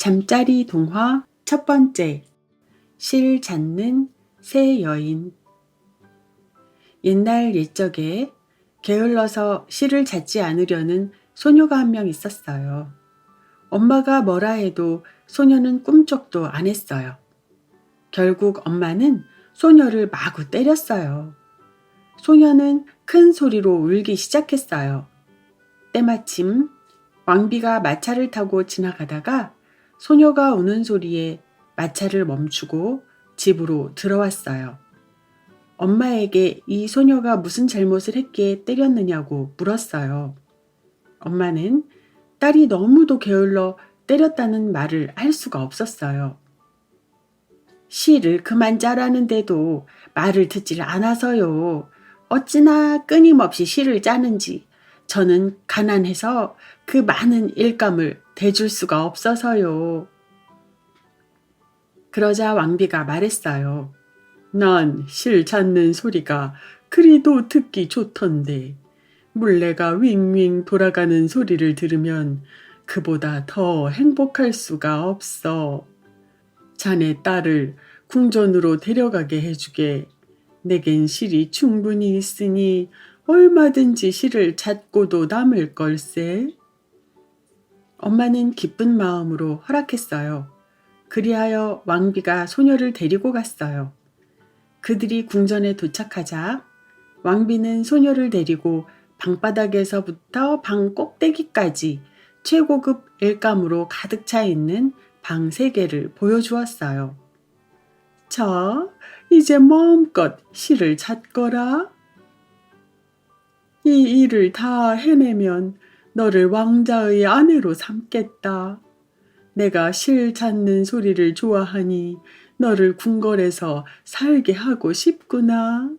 잠자리 동화 첫 번째, 실 잡는 새 여인. 옛날 옛적에 게을러서 실을 찾지 않으려는 소녀가 한 명 있었어요. 엄마가 뭐라 해도 소녀는 꿈쩍도 안 했어요. 결국 엄마는 소녀를 마구 때렸어요. 소녀는 큰 소리로 울기 시작했어요. 때마침 왕비가 마차를 타고 지나가다가 소녀가 우는 소리에 마차를 멈추고 집으로 들어왔어요. 엄마에게 이 소녀가 무슨 잘못을 했기에 때렸느냐고 물었어요. 엄마는 딸이 너무도 게을러 때렸다는 말을 할 수가 없었어요. 시를 그만 짜라는데도 말을 듣질 않아서요. 어찌나 끊임없이 시를 짜는지 저는 가난해서 그 많은 일감을 대줄 수가 없어서요. 그러자 왕비가 말했어요. 난 실 찾는 소리가 그리도 듣기 좋던데 물레가 윙윙 돌아가는 소리를 들으면 그보다 더 행복할 수가 없어. 자네 딸을 궁전으로 데려가게 해주게. 내겐 실이 충분히 있으니 얼마든지 실을 찾고도 남을 걸세. 엄마는 기쁜 마음으로 허락했어요. 그리하여 왕비가 소녀를 데리고 갔어요. 그들이 궁전에 도착하자 왕비는 소녀를 데리고 방바닥에서부터 방 꼭대기까지 최고급 일감으로 가득 차 있는 방 3개를 보여주었어요. 자, 이제 마음껏 실을 찾거라. 이 일을 다 해내면 너를 왕자의 아내로 삼겠다. 내가 실 찾는 소리를 좋아하니 너를 궁궐에서 살게 하고 싶구나.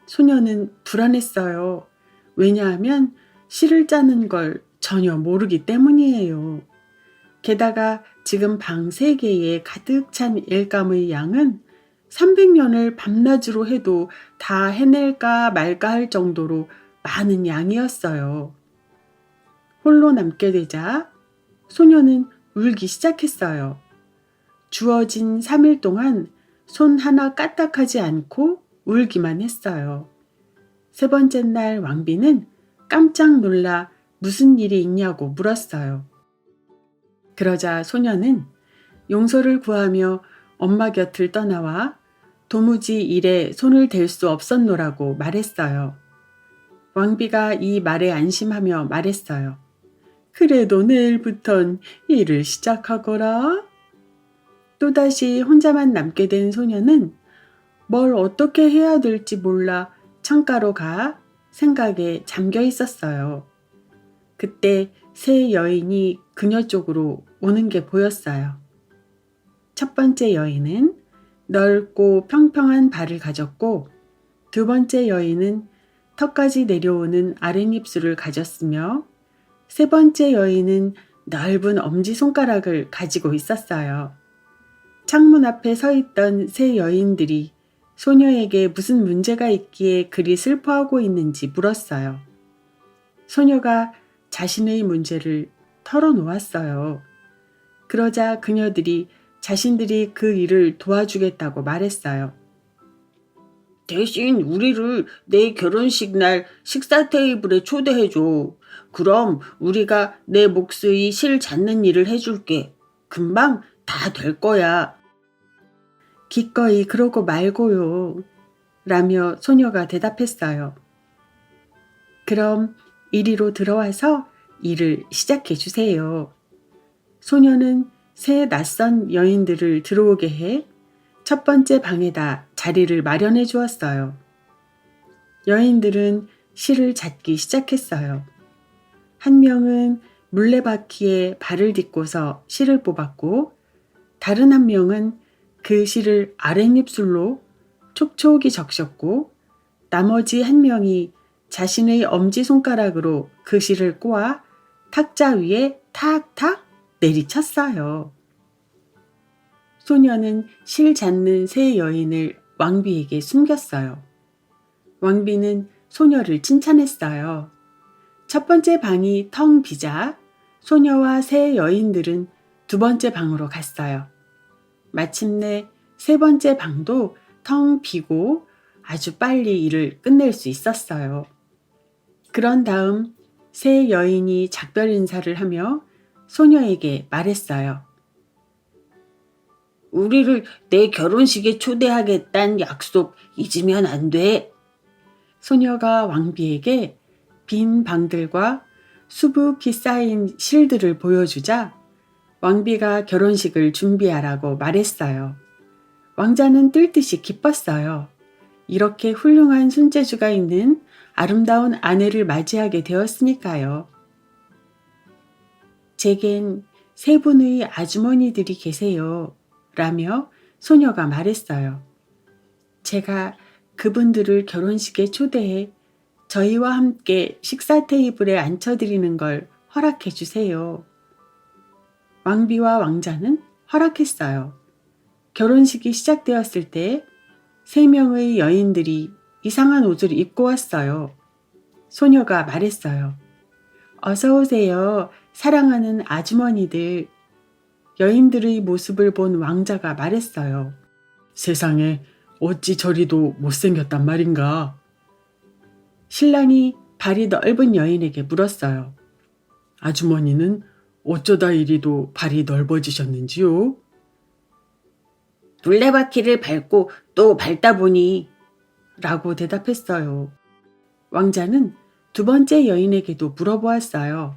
소녀는 불안했어요. 왜냐하면 실을 짜는 걸 전혀 모르기 때문이에요. 게다가 지금 방 3개에 가득 찬 일감의 양은 300년을 밤낮으로 해도 다 해낼까 말까 할 정도로 많은 양이었어요. 홀로 남게 되자 소녀는 울기 시작했어요. 주어진 3일 동안 손 하나 까딱하지 않고 울기만 했어요. 3번째 날 왕비는 깜짝 놀라 무슨 일이 있냐고 물었어요. 그러자 소녀는 용서를 구하며 엄마 곁을 떠나와 도무지 일에 손을 댈 수 없었노라고 말했어요. 왕비가 이 말에 안심하며 말했어요. 그래도 내일부턴 일을 시작하거라. 또다시 혼자만 남게 된 소녀는 뭘 어떻게 해야 될지 몰라 창가로 가 생각에 잠겨 있었어요. 그때 새 여인이 그녀 쪽으로 오는 게 보였어요. 첫 번째 여인은 넓고 평평한 발을 가졌고 2번째 여인은 턱까지 내려오는 아랫입술을 가졌으며 3번째 여인은 넓은 엄지손가락을 가지고 있었어요. 창문 앞에 서 있던 세 여인들이 소녀에게 무슨 문제가 있기에 그리 슬퍼하고 있는지 물었어요. 소녀가 자신의 문제를 털어놓았어요. 그러자 그녀들이 자신들이 그 일을 도와주겠다고 말했어요. 대신 우리를 내 결혼식 날 식사 테이블에 초대해줘. 그럼 우리가 내 몫의 실 찾는 일을 해줄게. 금방 다 될 거야. 기꺼이 그러고 말고요. 라며 소녀가 대답했어요. 그럼 이리로 들어와서 일을 시작해 주세요. 소녀는 새 낯선 여인들을 들어오게 해 첫 번째 방에다 자리를 마련해 주었어요. 여인들은 실을 찾기 시작했어요. 한 명은 물레바퀴에 발을 딛고서 실을 뽑았고 다른 한 명은 그 실을 아랫입술로 촉촉이 적셨고 나머지 한 명이 자신의 엄지손가락으로 그 실을 꼬아 탁자 위에 탁탁 내리쳤어요. 소녀는 실 잡는 새 여인을 왕비에게 숨겼어요. 왕비는 소녀를 칭찬했어요. 첫 번째 방이 텅 비자 소녀와 새 여인들은 두 번째 방으로 갔어요. 마침내 세 번째 방도 텅 비고 아주 빨리 일을 끝낼 수 있었어요. 그런 다음 세 여인이 작별 인사를 하며 소녀에게 말했어요. 우리를 내 결혼식에 초대하겠다는 약속 잊으면 안 돼. 소녀가 왕비에게 빈 방들과 수북히 쌓인 실들을 보여주자 왕비가 결혼식을 준비하라고 말했어요. 왕자는 뜰 듯이 기뻤어요. 이렇게 훌륭한 손재주가 있는 아름다운 아내를 맞이하게 되었으니까요. 제겐 세 분의 아주머니들이 계세요. 라며 소녀가 말했어요. 제가 그분들을 결혼식에 초대해 저희와 함께 식사 테이블에 앉혀드리는 걸 허락해 주세요. 왕비와 왕자는 허락했어요. 결혼식이 시작되었을 때 3명의 여인들이 이상한 옷을 입고 왔어요. 소녀가 말했어요. 어서 오세요. 사랑하는 아주머니들. 여인들의 모습을 본 왕자가 말했어요. 세상에 어찌 저리도 못생겼단 말인가. 신랑이 발이 넓은 여인에게 물었어요. 아주머니는 어쩌다 이리도 발이 넓어지셨는지요? 둘레바퀴를 밟고 또 밟다 보니 라고 대답했어요. 왕자는 두 번째 여인에게도 물어보았어요.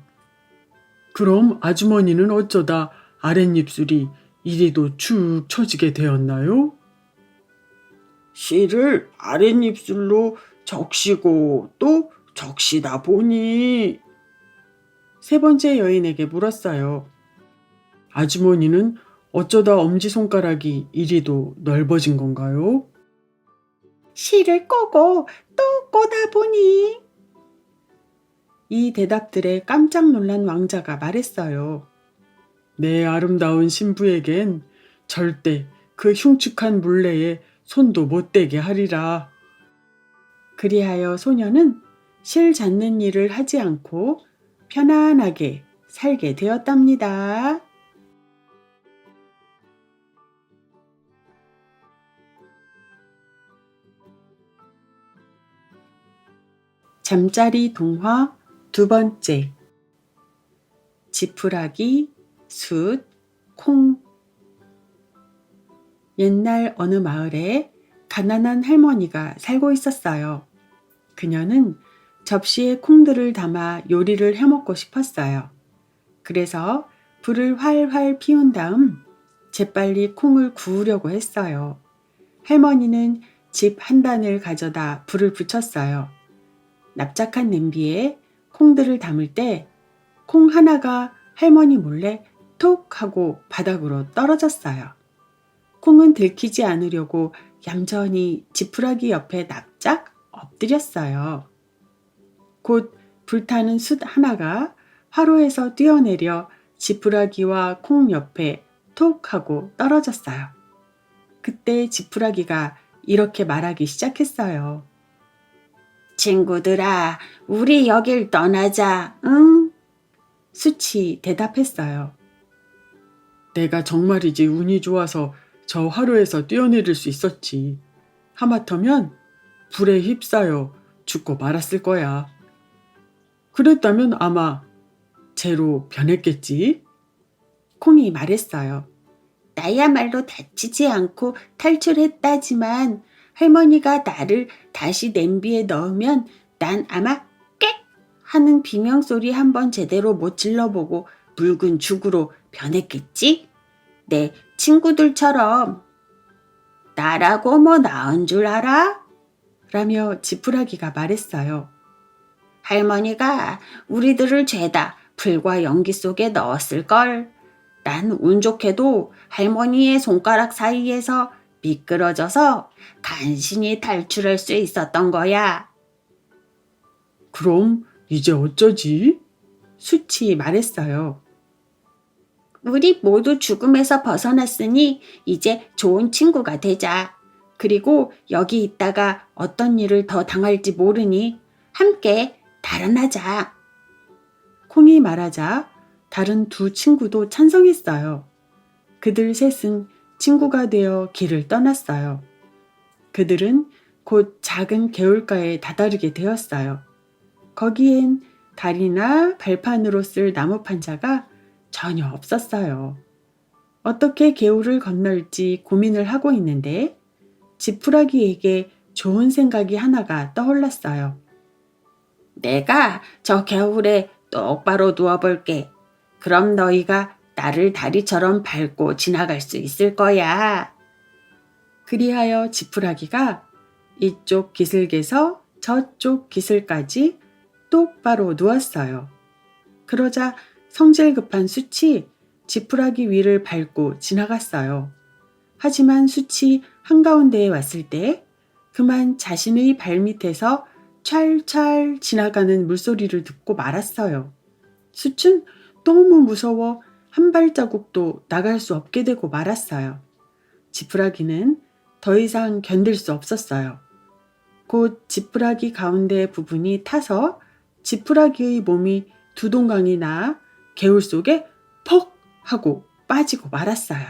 그럼 아주머니는 어쩌다 아랫입술이 이리도 축 처지게 되었나요? 실을 아랫입술로 적시고 또 적시다 보니 세 번째 여인에게 물었어요. 아주머니는 어쩌다 엄지손가락이 이리도 넓어진 건가요? 실을 꼬고 또 꼬다 보니 이 대답들에 깜짝 놀란 왕자가 말했어요. 내 아름다운 신부에겐 절대 그 흉측한 물레에 손도 못 대게 하리라. 그리하여 소녀는 실 잡는 일을 하지 않고 편안하게 살게 되었답니다. 잠자리 동화 두 번째. 지푸라기, 숫, 콩. 옛날 어느 마을에 가난한 할머니가 살고 있었어요. 그녀는 접시에 콩들을 담아 요리를 해먹고 싶었어요. 그래서 불을 활활 피운 다음 재빨리 콩을 구우려고 했어요. 할머니는 집 한 단을 가져다 불을 붙였어요. 납작한 냄비에 콩들을 담을 때 콩 하나가 할머니 몰래 톡 하고 바닥으로 떨어졌어요. 콩은 들키지 않으려고 얌전히 지푸라기 옆에 납작 엎드렸어요. 곧 불타는 숯 하나가 화로에서 뛰어내려 지푸라기와 콩 옆에 톡 하고 떨어졌어요. 그때 지푸라기가 이렇게 말하기 시작했어요. 친구들아, 우리 여길 떠나자, 응? 숯이 대답했어요. 내가 정말이지 운이 좋아서 저 화로에서 뛰어내릴 수 있었지. 하마터면 불에 휩싸여 죽고 말았을 거야. 그랬다면 아마 재로 변했겠지? 콩이 말했어요. 나야말로 다치지 않고 탈출했다지만 할머니가 나를 다시 냄비에 넣으면 난 아마 꽥 하는 비명소리 한번 제대로 못 질러보고 붉은 죽으로 변했겠지? 내 친구들처럼. 나라고 뭐 나은 줄 알아? 라며 지푸라기가 말했어요. 할머니가 우리들을 죄다 불과 연기 속에 넣었을걸. 난 운 좋게도 할머니의 손가락 사이에서 미끄러져서 간신히 탈출할 수 있었던 거야. 그럼 이제 어쩌지? 숫이 말했어요. 우리 모두 죽음에서 벗어났으니 이제 좋은 친구가 되자. 그리고 여기 있다가 어떤 일을 더 당할지 모르니 함께 달아나자. 콩이 말하자 다른 두 친구도 찬성했어요. 그들 셋은 친구가 되어 길을 떠났어요. 그들은 곧 작은 개울가에 다다르게 되었어요. 거기엔 다리나 발판으로 쓸 나무판자가 전혀 없었어요. 어떻게 개울을 건널지 고민을 하고 있는데 지푸라기에게 좋은 생각이 하나가 떠올랐어요. 내가 저 개울에 똑바로 누워볼게. 그럼 너희가 나를 다리처럼 밟고 지나갈 수 있을 거야. 그리하여 지푸라기가 이쪽 기슭에서 저쪽 기슭까지 똑바로 누웠어요. 그러자 성질 급한 숫이 지푸라기 위를 밟고 지나갔어요. 하지만 숫이 한가운데에 왔을 때 그만 자신의 발밑에서 찰찰 지나가는 물소리를 듣고 말았어요. 숫은 너무 무서워 한 발자국도 나갈 수 없게 되고 말았어요. 지푸라기는 더 이상 견딜 수 없었어요. 곧 지푸라기 가운데 부분이 타서 지푸라기의 몸이 두 동강이 나 개울 속에 퍽 하고 빠지고 말았어요.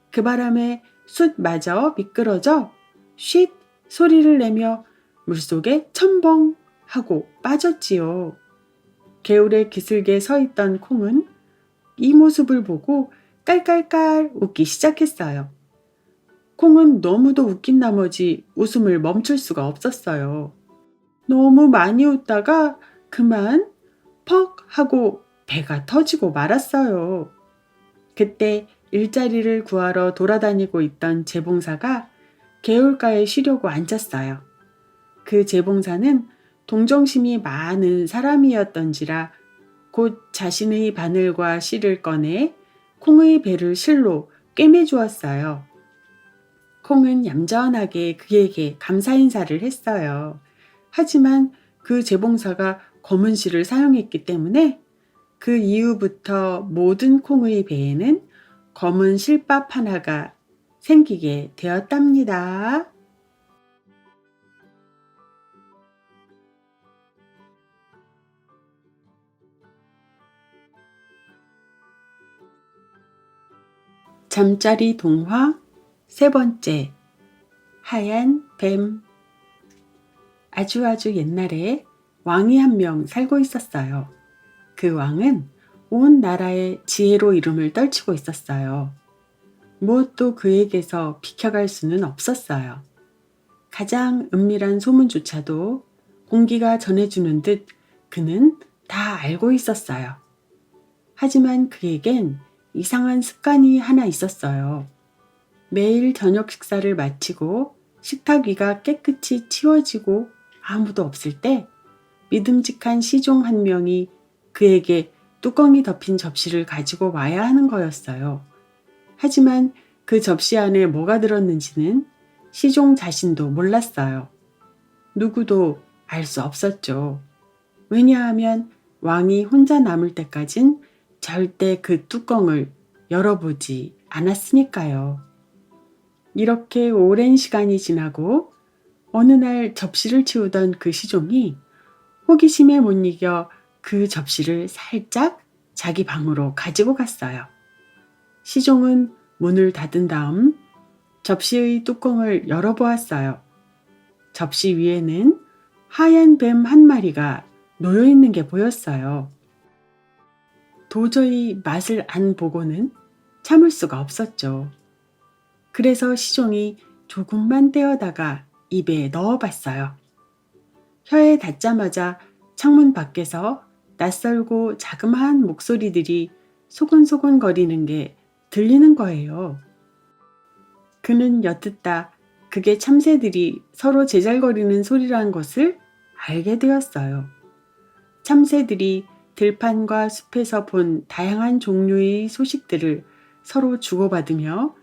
그 바람에 숫마저 미끄러져 쉿 소리를 내며 물속에 첨벙 하고 빠졌지요. 개울의 기슭에 서 있던 콩은 이 모습을 보고 깔깔깔 웃기 시작했어요. 콩은 너무도 웃긴 나머지 웃음을 멈출 수가 없었어요. 너무 많이 웃다가 그만 퍽 하고 배가 터지고 말았어요. 그때 일자리를 구하러 돌아다니고 있던 재봉사가 개울가에 쉬려고 앉았어요. 그 재봉사는 동정심이 많은 사람이었던지라 곧 자신의 바늘과 실을 꺼내 콩의 배를 실로 꿰매주었어요. 콩은 얌전하게 그에게 감사 인사를 했어요. 하지만 그 재봉사가 검은 실을 사용했기 때문에 그 이후부터 모든 콩의 배에는 검은 실밥 하나가 생기게 되었답니다. 잠자리 동화 세 번째 하얀 뱀. 아주 옛날에 왕이 한 명 살고 있었어요. 그 왕은 온 나라의 지혜로 이름을 떨치고 있었어요. 무엇도 그에게서 비켜갈 수는 없었어요. 가장 은밀한 소문조차도 공기가 전해주는 듯 그는 다 알고 있었어요. 하지만 그에겐 이상한 습관이 하나 있었어요. 매일 저녁 식사를 마치고 식탁 위가 깨끗이 치워지고 아무도 없을 때 믿음직한 시종 한 명이 그에게 뚜껑이 덮인 접시를 가지고 와야 하는 거였어요. 하지만 그 접시 안에 뭐가 들었는지는 시종 자신도 몰랐어요. 누구도 알 수 없었죠. 왜냐하면 왕이 혼자 남을 때까진 절대 그 뚜껑을 열어보지 않았으니까요. 이렇게 오랜 시간이 지나고 어느 날 접시를 치우던 그 시종이 호기심에 못 이겨 그 접시를 살짝 자기 방으로 가지고 갔어요. 시종은 문을 닫은 다음 접시의 뚜껑을 열어보았어요. 접시 위에는 하얀 뱀 한 마리가 놓여 있는 게 보였어요. 도저히 맛을 안 보고는 참을 수가 없었죠. 그래서 시종이 조금만 떼어다가 입에 넣어봤어요. 혀에 닿자마자 창문 밖에서 낯설고 자그마한 목소리들이 소근소근 거리는 게 들리는 거예요. 그는 엿듣다 그게 참새들이 서로 제잘거리는 소리란 것을 알게 되었어요. 참새들이 들판과 숲에서 본 다양한 종류의 소식들을 서로 주고받으며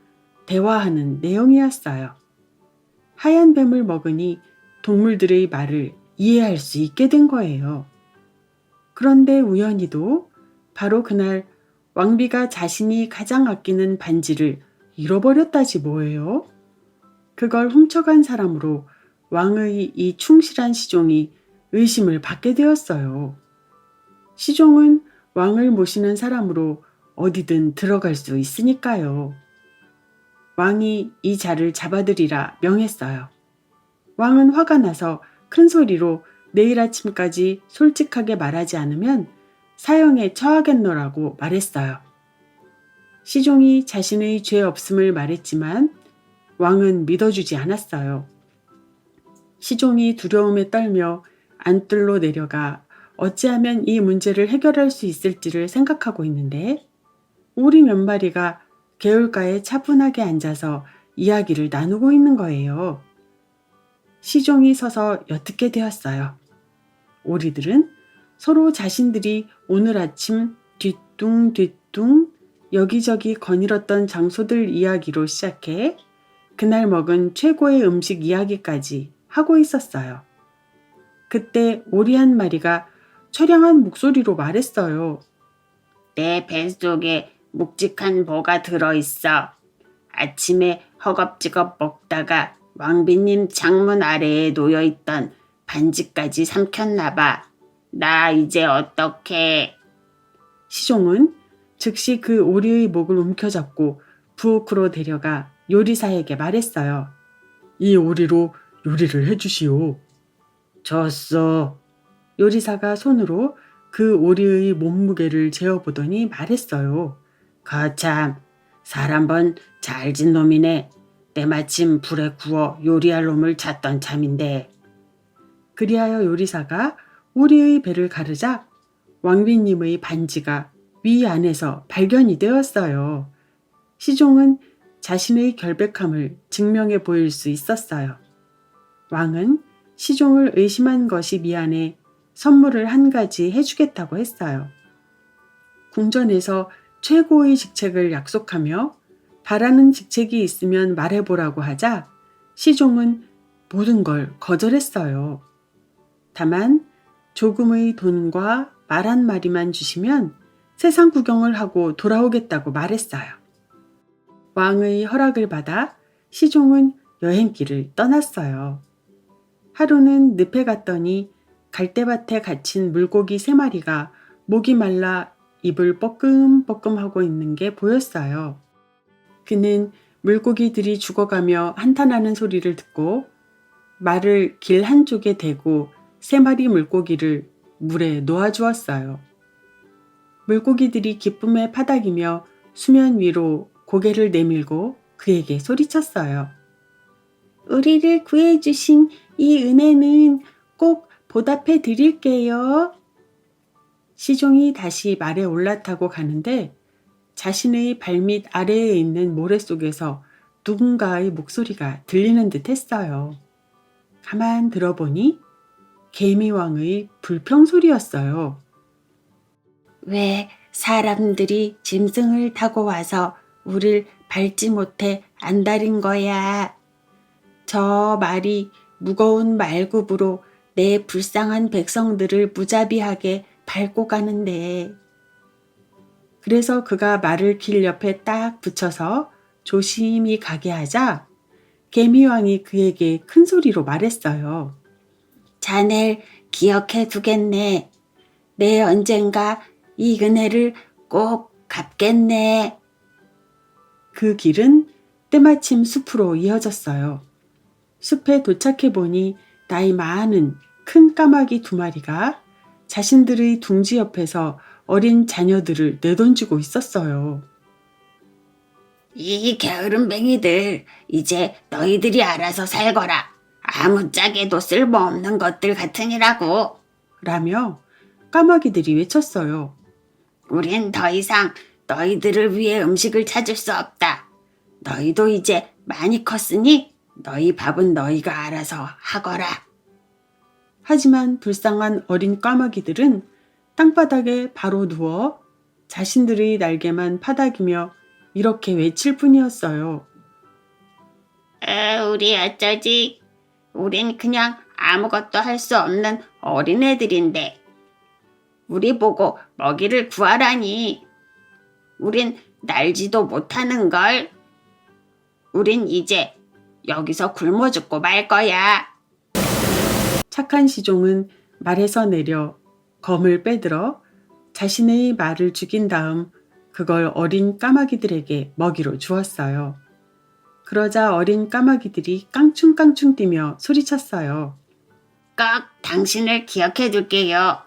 대화하는 내용이었어요. 하얀 뱀을 먹으니 동물들의 말을 이해할 수 있게 된 거예요. 그런데 우연히도 바로 그날 왕비가 자신이 가장 아끼는 반지를 잃어버렸다지 뭐예요? 그걸 훔쳐간 사람으로 왕의 이 충실한 시종이 의심을 받게 되었어요. 시종은 왕을 모시는 사람으로 어디든 들어갈 수 있으니까요. 왕이 이 자를 잡아들이라 명했어요. 왕은 화가 나서 큰 소리로 내일 아침까지 솔직하게 말하지 않으면 사형에 처하겠노라고 말했어요. 시종이 자신의 죄 없음을 말했지만 왕은 믿어주지 않았어요. 시종이 두려움에 떨며 안뜰로 내려가 어찌하면 이 문제를 해결할 수 있을지를 생각하고 있는데 오리 몇 마리가 개울가에 차분하게 앉아서 이야기를 나누고 있는 거예요. 시종이 서서 엿듣게 되었어요. 오리들은 서로 자신들이 오늘 아침 뒤뚱뒤뚱 여기저기 거닐었던 장소들 이야기로 시작해 그날 먹은 최고의 음식 이야기까지 하고 있었어요. 그때 오리 한 마리가 처량한 목소리로 말했어요. 내 뱃속에 묵직한 뭐가 들어있어. 아침에 허겁지겁 먹다가 왕비님 창문 아래에 놓여있던 반지까지 삼켰나봐. 나 이제 어떡해. 시종은 즉시 그 오리의 목을 움켜잡고 부엌으로 데려가 요리사에게 말했어요. 이 오리로 요리를 해주시오. 졌어. 요리사가 손으로 그 오리의 몸무게를 재어보더니 말했어요. 거참, 사람번 잘진 놈이네. 때마침 불에 구워 요리할 놈을 찾던 참인데. 그리하여 요리사가 오리의 배를 가르자 왕비님의 반지가 위 안에서 발견이 되었어요. 시종은 자신의 결백함을 증명해 보일 수 있었어요. 왕은 시종을 의심한 것이 미안해 선물을 한 가지 해주겠다고 했어요. 궁전에서 최고의 직책을 약속하며 바라는 직책이 있으면 말해보라고 하자 시종은 모든 걸 거절했어요. 다만 조금의 돈과 말 한 마리만 주시면 세상 구경을 하고 돌아오겠다고 말했어요. 왕의 허락을 받아 시종은 여행길을 떠났어요. 하루는 늪에 갔더니 갈대밭에 갇힌 물고기 3마리가 목이 말라 입을 뻐끔뻐끔하고 있는 게 보였어요. 그는 물고기들이 죽어가며 한탄하는 소리를 듣고 말을 길 한쪽에 대고 3마리 물고기를 물에 놓아주었어요. 물고기들이 기쁨에 파닥이며 수면 위로 고개를 내밀고 그에게 소리쳤어요. 우리를 구해주신 이 은혜는 꼭 보답해 드릴게요. 시종이 다시 말에 올라타고 가는데 자신의 발밑 아래에 있는 모래 속에서 누군가의 목소리가 들리는 듯 했어요. 가만 들어보니 개미왕의 불평소리였어요. 왜 사람들이 짐승을 타고 와서 우릴 밟지 못해 안달인 거야. 저 말이 무거운 말굽으로 내 불쌍한 백성들을 무자비하게 밟고 가는데. 그래서 그가 말을 길 옆에 딱 붙여서 조심히 가게 하자 개미왕이 그에게 큰 소리로 말했어요. 자넬 기억해 두겠네. 내 언젠가 이 은혜를 꼭 갚겠네. 그 길은 때마침 숲으로 이어졌어요. 숲에 도착해 보니 나이 많은 큰 까마귀 2마리가 자신들의 둥지 옆에서 어린 자녀들을 내던지고 있었어요. 이 게으름뱅이들, 이제 너희들이 알아서 살거라. 아무짝에도 쓸모없는 것들 같으니라고. 라며 까마귀들이 외쳤어요. 우린 더 이상 너희들을 위해 음식을 찾을 수 없다. 너희도 이제 많이 컸으니 너희 밥은 너희가 알아서 하거라. 하지만 불쌍한 어린 까마귀들은 땅바닥에 바로 누워 자신들의 날개만 파닥이며 이렇게 외칠 뿐이었어요. 우리 어쩌지? 우린 그냥 아무것도 할 수 없는 어린애들인데. 우리 보고 먹이를 구하라니. 우린 날지도 못하는걸. 우린 이제 여기서 굶어 죽고 말 거야. 착한 시종은 말에서 내려 검을 빼들어 자신의 말을 죽인 다음 그걸 어린 까마귀들에게 먹이로 주었어요. 그러자 어린 까마귀들이 깡충깡충 뛰며 소리쳤어요. 꼭 당신을 기억해 둘게요.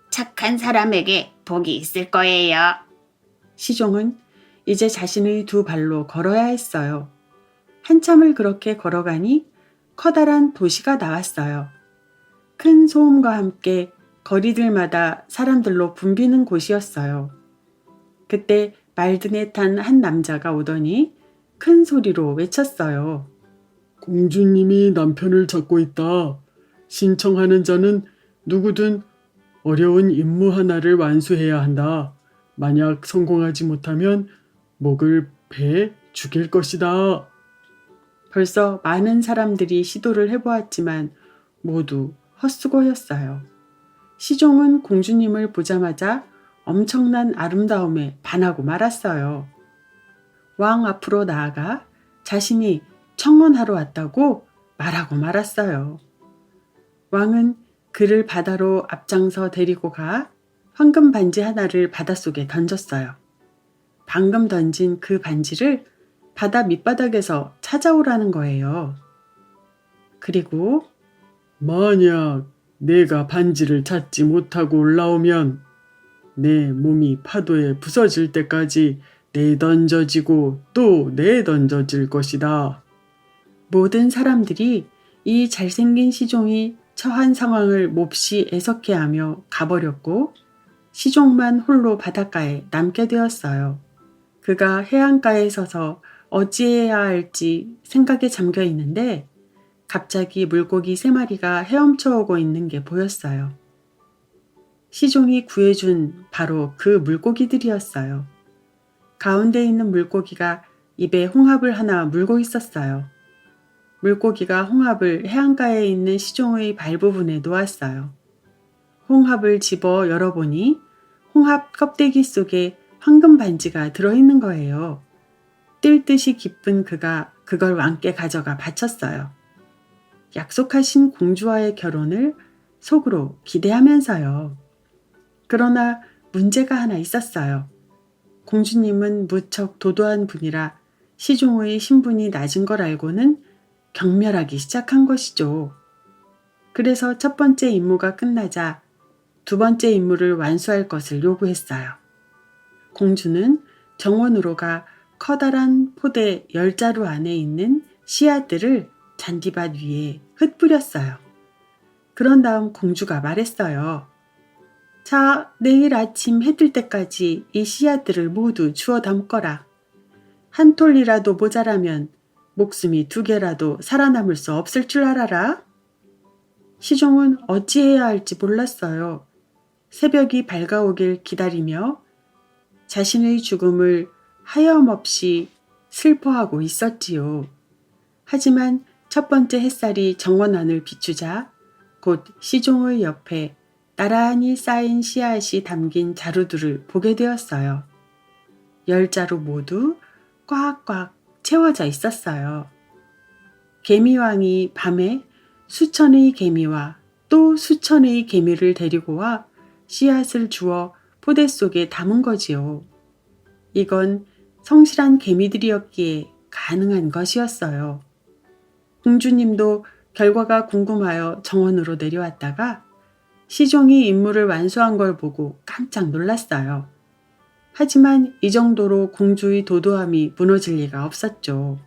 착한 사람에게 복이 있을 거예요. 시종은 이제 자신의 두 발로 걸어야 했어요. 한참을 그렇게 걸어가니 커다란 도시가 나왔어요. 큰 소음과 함께 거리들마다 사람들로 붐비는 곳이었어요. 그때 말든에 탄 한 남자가 오더니 큰 소리로 외쳤어요. 공주님이 남편을 찾고 있다. 신청하는 자는 누구든 어려운 임무 하나를 완수해야 한다. 만약 성공하지 못하면 목을 베 죽일 것이다. 벌써 많은 사람들이 시도를 해보았지만 모두 헛수고였어요. 시종은 공주님을 보자마자 엄청난 아름다움에 반하고 말았어요. 왕 앞으로 나아가 자신이 청혼하러 왔다고 말하고 말았어요. 왕은 그를 바다로 앞장서 데리고 가 황금 반지 하나를 바닷속에 던졌어요. 방금 던진 그 반지를 바다 밑바닥에서 찾아오라는 거예요. 그리고 만약 내가 반지를 찾지 못하고 올라오면 내 몸이 파도에 부서질 때까지 내던져지고 또 내던져질 것이다. 모든 사람들이 이 잘생긴 시종이 처한 상황을 몹시 애석해하며 가버렸고 시종만 홀로 바닷가에 남게 되었어요. 그가 해안가에 서서 어찌해야 할지 생각에 잠겨 있는데 갑자기 물고기 3마리가 헤엄쳐 오고 있는 게 보였어요. 시종이 구해준 바로 그 물고기들이었어요. 가운데 있는 물고기가 입에 홍합을 하나 물고 있었어요. 물고기가 홍합을 해안가에 있는 시종의 발 부분에 놓았어요. 홍합을 집어 열어보니 홍합 껍데기 속에 황금 반지가 들어있는 거예요. 뜰 듯이 기쁜 그가 그걸 왕께 가져가 바쳤어요. 약속하신 공주와의 결혼을 속으로 기대하면서요. 그러나 문제가 하나 있었어요. 공주님은 무척 도도한 분이라 시종의 신분이 낮은 걸 알고는 경멸하기 시작한 것이죠. 그래서 첫 번째 임무가 끝나자 두 번째 임무를 완수할 것을 요구했어요. 공주는 정원으로 가 커다란 포대 10자루 안에 있는 씨앗들을 잔디밭 위에 흩뿌렸어요. 그런 다음 공주가 말했어요. 자, 내일 아침 해 뜰 때까지 이 씨앗들을 모두 주워 담거라. 한 톨이라도 모자라면 목숨이 2개라도 살아남을 수 없을 줄 알아라. 시종은 어찌해야 할지 몰랐어요. 새벽이 밝아오길 기다리며 자신의 죽음을 하염없이 슬퍼하고 있었지요. 하지만 첫 번째 햇살이 정원 안을 비추자 곧 시종의 옆에 나란히 쌓인 씨앗이 담긴 자루들을 보게 되었어요. 10자루 모두 꽉꽉 채워져 있었어요. 개미왕이 밤에 수천의 개미와 또 수천의 개미를 데리고 와 씨앗을 주워 포대 속에 담은 거지요. 이건 성실한 개미들이었기에 가능한 것이었어요. 공주님도 결과가 궁금하여 정원으로 내려왔다가 시종이 임무를 완수한 걸 보고 깜짝 놀랐어요. 하지만 이 정도로 공주의 도도함이 무너질 리가 없었죠.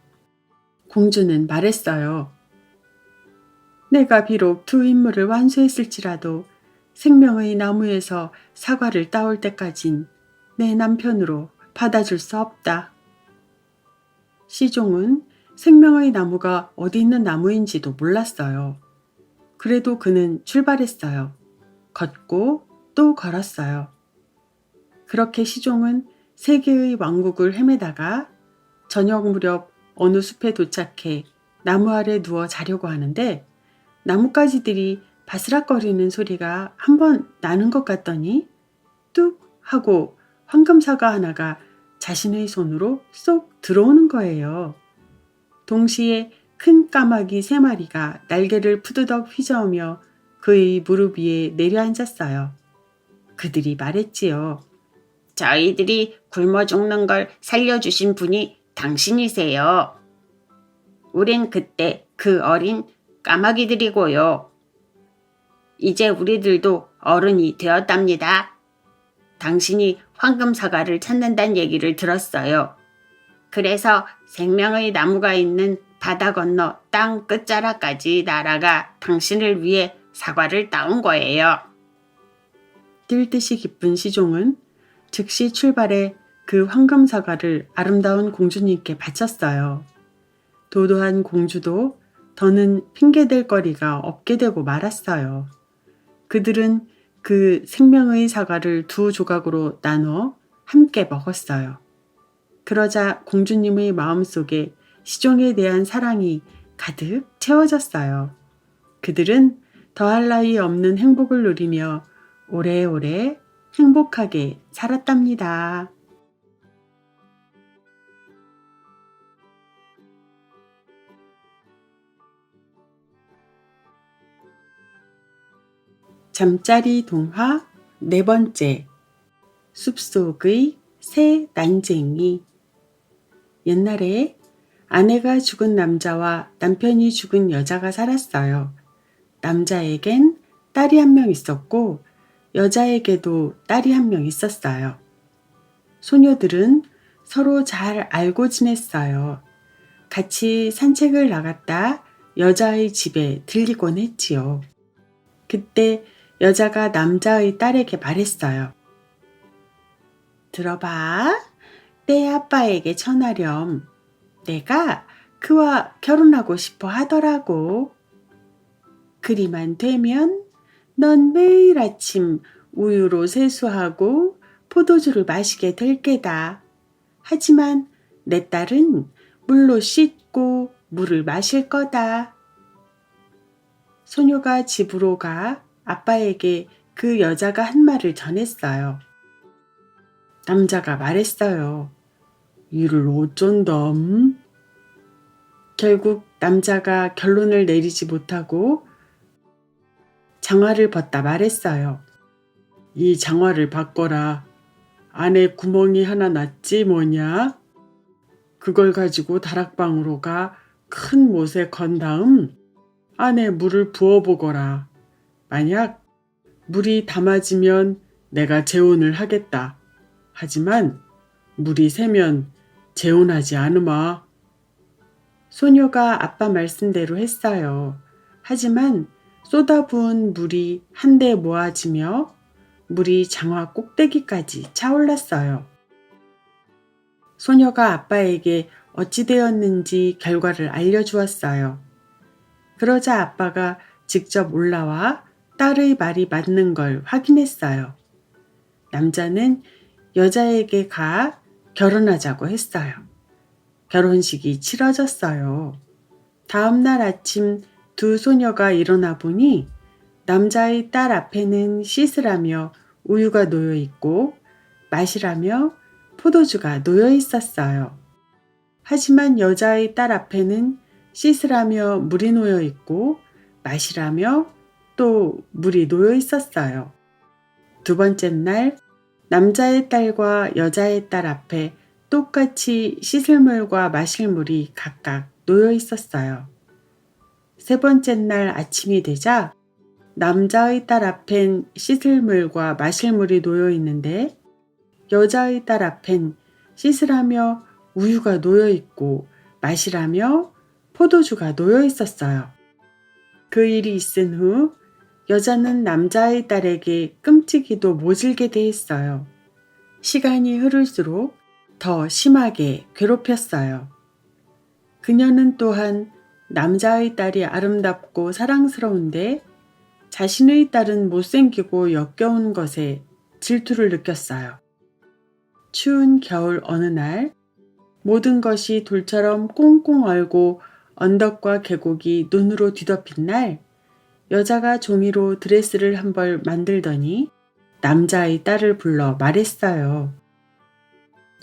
공주는 말했어요. 내가 비록 두 임무를 완수했을지라도 생명의 나무에서 사과를 따올 때까진 내 남편으로 받아줄 수 없다. 시종은 생명의 나무가 어디 있는 나무인지도 몰랐어요. 그래도 그는 출발했어요. 걷고 또 걸었어요. 그렇게 시종은 3개의 왕국을 헤매다가 저녁 무렵 어느 숲에 도착해 나무 아래 누워 자려고 하는데 나뭇가지들이 바스락거리는 소리가 한번 나는 것 같더니 뚝 하고 황금사과 하나가 자신의 손으로 쏙 들어오는 거예요. 동시에 큰 까마귀 3마리가 날개를 푸드덕 휘저으며 그의 무릎 위에 내려앉았어요. 그들이 말했지요. 저희들이 굶어 죽는 걸 살려주신 분이 당신이세요. 우린 그때 그 어린 까마귀들이고요. 이제 우리들도 어른이 되었답니다. 당신이 황금 사과를 찾는다는 얘기를 들었어요. 그래서 생명의 나무가 있는 바다 건너 땅 끝자락까지 날아가 당신을 위해 사과를 따온 거예요. 뛸 듯이 기쁜 시종은 즉시 출발해 그 황금 사과를 아름다운 공주님께 바쳤어요. 도도한 공주도 더는 핑계댈 거리가 없게 되고 말았어요. 그들은 그 생명의 사과를 2조각으로 나눠 함께 먹었어요. 그러자 공주님의 마음속에 시종에 대한 사랑이 가득 채워졌어요. 그들은 더할 나위 없는 행복을 누리며 오래오래 행복하게 살았답니다. 잠자리 동화 4번째 숲속의 새 난쟁이. 옛날에 아내가 죽은 남자와 남편이 죽은 여자가 살았어요. 남자에겐 딸이 1명 있었고 여자에게도 딸이 1명 있었어요. 소녀들은 서로 잘 알고 지냈어요. 같이 산책을 나갔다 여자의 집에 들리곤 했지요. 그때 여자가 남자의 딸에게 말했어요. 들어봐. 내 아빠에게 전하렴. 내가 그와 결혼하고 싶어 하더라고. 그리만 되면 넌 매일 아침 우유로 세수하고 포도주를 마시게 될 게다. 하지만 내 딸은 물로 씻고 물을 마실 거다. 소녀가 집으로 가 아빠에게 그 여자가 한 말을 전했어요. 남자가 말했어요. 이를 어쩐담? 결국 남자가 결론을 내리지 못하고 장화를 벗다 말했어요. 이 장화를 바꿔라. 안에 구멍이 하나 났지 뭐냐? 그걸 가지고 다락방으로 가 큰 못에 건 다음 안에 물을 부어보거라. 만약 물이 담아지면 내가 재혼을 하겠다. 하지만 물이 새면 재혼하지 않으마. 소녀가 아빠 말씀대로 했어요. 하지만 쏟아부은 물이 한데 모아지며 물이 장화 꼭대기까지 차올랐어요. 소녀가 아빠에게 어찌 되었는지 결과를 알려주었어요. 그러자 아빠가 직접 올라와 딸의 말이 맞는 걸 확인했어요. 남자는 여자에게 가 결혼하자고 했어요. 결혼식이 치러졌어요. 다음 날 아침 2 소녀가 일어나 보니 남자의 딸 앞에는 씻으라며 우유가 놓여 있고 마시라며 포도주가 놓여 있었어요. 하지만 여자의 딸 앞에는 씻으라며 물이 놓여 있고 마시라며 또 물이 놓여 있었어요. 2번째 날 남자의 딸과 여자의 딸 앞에 똑같이 씻을 물과 마실 물이 각각 놓여 있었어요. 3번째 날 아침이 되자 남자의 딸 앞엔 씻을 물과 마실 물이 놓여 있는데 여자의 딸 앞엔 씻으라며 우유가 놓여 있고 마시라며 포도주가 놓여 있었어요. 그 일이 있은 후 여자는 남자의 딸에게 끔찍이도 모질게 대했어요. 시간이 흐를수록 더 심하게 괴롭혔어요. 그녀는 또한 남자의 딸이 아름답고 사랑스러운데 자신의 딸은 못생기고 역겨운 것에 질투를 느꼈어요. 추운 겨울 어느 날 모든 것이 돌처럼 꽁꽁 얼고 언덕과 계곡이 눈으로 뒤덮인 날 여자가 종이로 드레스를 한 벌 만들더니 남자의 딸을 불러 말했어요.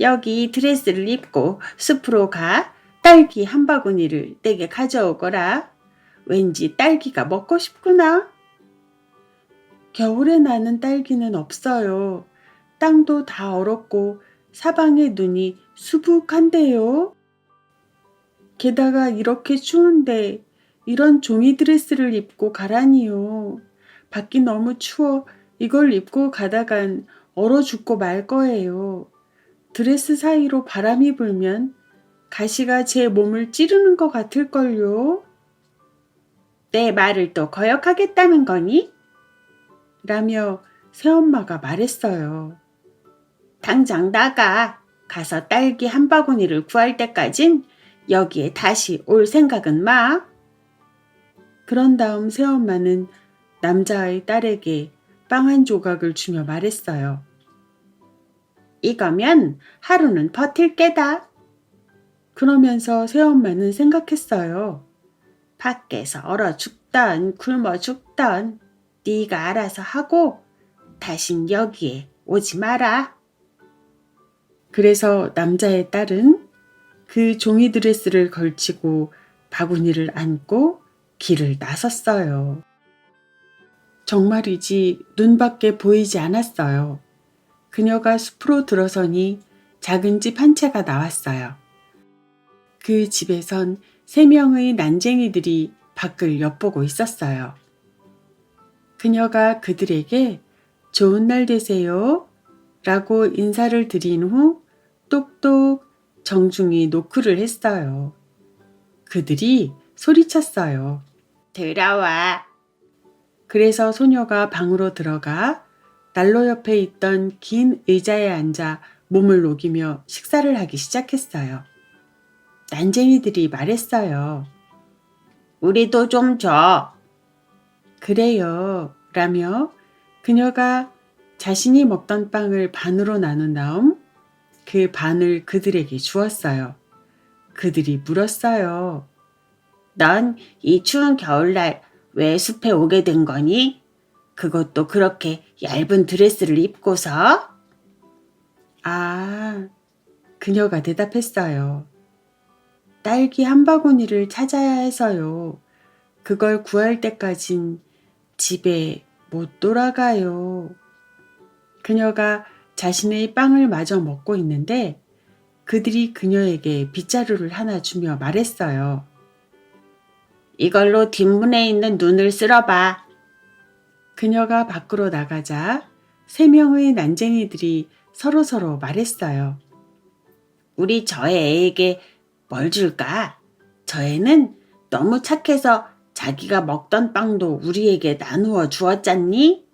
여기 드레스를 입고 숲으로 가 딸기 한 바구니를 내게 가져오거라. 왠지 딸기가 먹고 싶구나. 겨울에 나는 딸기는 없어요. 땅도 다 얼었고 사방의 눈이 수북한데요. 게다가 이렇게 추운데 이런 종이 드레스를 입고 가라니요. 밖이 너무 추워 이걸 입고 가다간 얼어 죽고 말 거예요. 드레스 사이로 바람이 불면 가시가 제 몸을 찌르는 것 같을걸요. 내 말을 또 거역하겠다는 거니? 라며 새엄마가 말했어요. 당장 나가. 가서 딸기 한 바구니를 구할 때까진 여기에 다시 올 생각은 마. 그런 다음 새엄마는 남자아이 딸에게 빵 한 조각을 주며 말했어요. 이거면 하루는 버틸 게다. 그러면서 새엄마는 생각했어요. 밖에서 얼어 죽던 굶어 죽던 네가 알아서 하고 다신 여기에 오지 마라. 그래서 남자의 딸은 그 종이 드레스를 걸치고 바구니를 안고 길을 나섰어요. 정말이지 눈밖에 보이지 않았어요. 그녀가 숲으로 들어서니 작은 집 한 채가 나왔어요. 그 집에선 3명의 난쟁이들이 밖을 엿보고 있었어요. 그녀가 그들에게 좋은 날 되세요 라고 인사를 드린 후 똑똑 정중히 노크를 했어요. 그들이 소리쳤어요. 들어와. 그래서 소녀가 방으로 들어가 난로 옆에 있던 긴 의자에 앉아 몸을 녹이며 식사를 하기 시작했어요. 난쟁이들이 말했어요. 우리도 좀 줘. 그래요. 라며 그녀가 자신이 먹던 빵을 반으로 나눈 다음 그 반을 그들에게 주었어요. 그들이 물었어요. 넌 이 추운 겨울날 왜 숲에 오게 된 거니? 그것도 그렇게 얇은 드레스를 입고서? 아, 그녀가 대답했어요. 딸기 한 바구니를 찾아야 해서요. 그걸 구할 때까진 집에 못 돌아가요. 그녀가 자신의 빵을 마저 먹고 있는데 그들이 그녀에게 빗자루를 하나 주며 말했어요. 이걸로 뒷문에 있는 눈을 쓸어봐. 그녀가 밖으로 나가자 3명의 난쟁이들이 서로서로 말했어요. 우리 저 애에게 뭘 줄까? 저 애는 너무 착해서 자기가 먹던 빵도 우리에게 나누어 주었잖니?